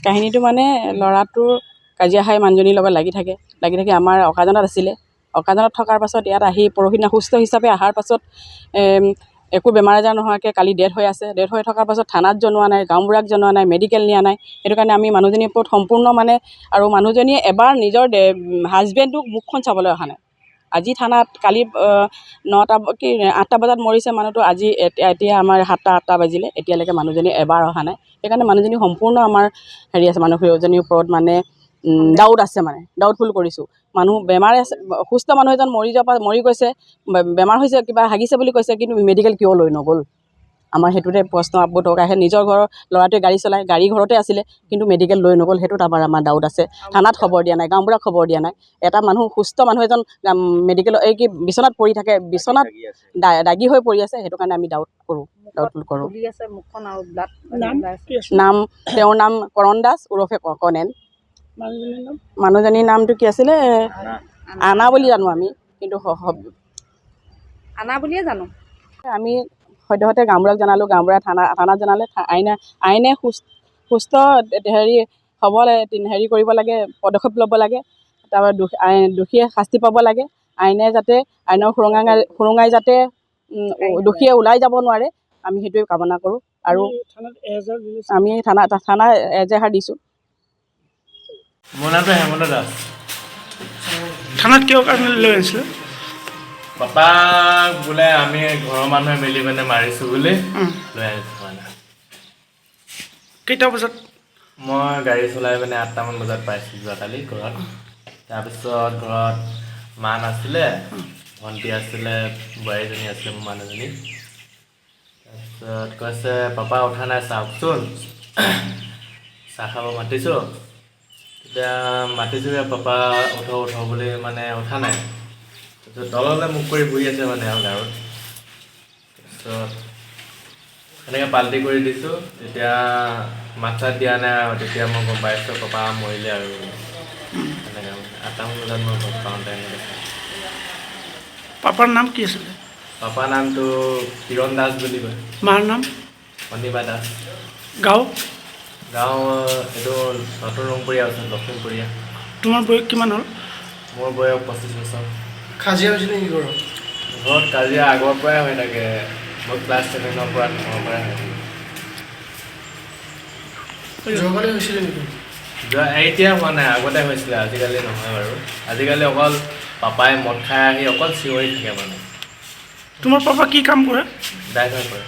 কাহিনীটো মানে ল'ৰাটোৰ কাজিয়া খাই মানুহজনীৰ লগত লাগি থাকে আমাৰ অকাজনত আছিলে। অকাজনত থকাৰ পাছত ইয়াত আহি পৰহিদিনা সুস্থ হিচাপে অহাৰ পাছত একো বেমাৰ আজাৰ নোহোৱাকৈ কালি ডেথ হৈ আছে। ডেথ হৈ থকাৰ পাছত থানাত জনোৱা নাই, গাঁওবুঢ়াক জনোৱা নাই, মেডিকেল নিয়া নাই। সেইটো কাৰণে আমি মানুহজনীৰ ওপৰত সম্পূৰ্ণ মানে আৰু মানুহজনীয়ে এবাৰ নিজৰ হাজবেণ্ডটোক মুখখন চাবলৈ অহা নাই। আজি থানাত কালি 8টা বজাত মৰিছে মানুহটো, আজি এতিয়া আমাৰ 7টা বাজিলে, এতিয়ালৈকে মানুহজনী এবাৰ অহা নাই। সেইকাৰণে মানুহজনী সম্পূৰ্ণ আমাৰ হেৰি আছে, মানুহজনীৰ ওপৰত মানে ডাউট আছে, মানে ডাউটফুল কৰিছোঁ। মানুহ বেমাৰ আছে, অসুস্থ মানুহ এজন মৰি গৈছে, বেমাৰ হৈছে, কিবা হাগিছে বুলি কৈছে, কিন্তু মেডিকেল কিয় লৈ নগ'ল? আমাৰ সেইটোতে প্ৰশ্ন আৱদ্ধ আহে। নিজৰ ঘৰৰ ল'ৰাটোৱে গাড়ী চলায়, গাড়ী ঘৰতে আছিলে, কিন্তু মেডিকেল লৈ নগ'ল। সেইটোত আমাৰ ডাউট আছে। থানাত খবৰ দিয়া নাই, গাঁওবুঢ়াক খবৰ দিয়া নাই। এটা মানুহ সুস্থ মানুহ এজন মেডিকেলৰ বিচনাত পৰি থাকে, বিচনাত দাগী হৈ পৰি আছে। সেইটো কাৰণে আমি ডাউটফুল কৰোঁ। তেওঁৰ নাম কৰণ দাস ওৰফে কণেন। মানুহজনীৰ নামটো কি আছিলে? আনা বুলি জানো আমি, কিন্তু আনা বুলিয়ে জানো। আমি সদ্যহতে গাঁওবুঢ়াক জনালোঁ, গাঁওবুঢ়াই থানাত জনালে। আইনে সুস্থ হেৰি কৰিব লাগে, পদক্ষেপ ল'ব লাগে। তাৰপৰা দোষীয়ে শাস্তি পাব লাগে। আইনে যাতে আইনৰ সুৰঙাই যাতে দোষীয়ে ওলাই যাব নোৱাৰে, আমি সেইটোৱে কামনা কৰোঁ। আৰু আমি থানাত এজাহাৰ দিছোঁ। মোৰ নামটো হেমন্ত দাস। থানাত কিয় কাৰণে লৈ আহিছিলে? পাপাক বোলে আমি ঘৰৰ মানুহে মিলি মানে মাৰিছোঁ বুলি লৈ আহিছোঁ মানে। কেইটা বজাত? মই গাড়ী চলাই মানে 8টামান বজাত পাইছোঁ যোৱাকালি ঘৰত। তাৰপিছত ঘৰত মা নাছিলে, ভণ্টি আছিলে, বোৱাৰীজনী আছিলে, মোৰ মানুহজনী। তাৰপিছত কৈছে পাপা উঠা নাই, চাওকচোন, চাহ খাব মাতিছোঁ। তেতিয়া মাতিছোঁগৈ, পাপা উঠ বুলি মানে উঠা নাই। তাৰপিছত তললৈ মুখ কৰি বহি আছে মানে আৰু গাঁৱত। তাৰপিছত এনেকৈ পাল্টি কৰি দিছোঁ। তেতিয়া মাত চাত দিয়া নাই আৰু তেতিয়া মই গম পাইছোঁ পাপা মৰিলে আৰু এনেকৈ 8টামান বজাত মই ঘৰত পাওঁতে এনেকৈ। পাপাৰ নাম কি আছিলে? পাপাৰ নামটো কিৰণ দাস বুলি কয়। মাৰ নাম? অনিমা দাস। গাঁও এইটো নতুন ৰংপুৰীয়া আছে, লখিমপুৰীয়া। তোমাৰ বয়স কিমান হ'ল? মোৰ বয়স 25 বছৰ। কাজিয়া হৈছিলে নেকি ঘৰত? ঘৰত কাজিয়া আগৰ পৰাই হৈ থাকে। মই ক্লাছ 7ৰ পৰা ঘৰৰ পৰাই হৈ থাকে। যোৱাকালি হৈছিলে নেকি? এতিয়া হোৱা নাই, আগতে হৈছিলে, আজিকালি নহয় বাৰু। আজিকালি অকল পাপাই মদ খাই আহি অকল চিঞৰি থাকে মানে। তোমাৰ পাপা কি কাম কৰে? ড্ৰাইভাৰ কৰে।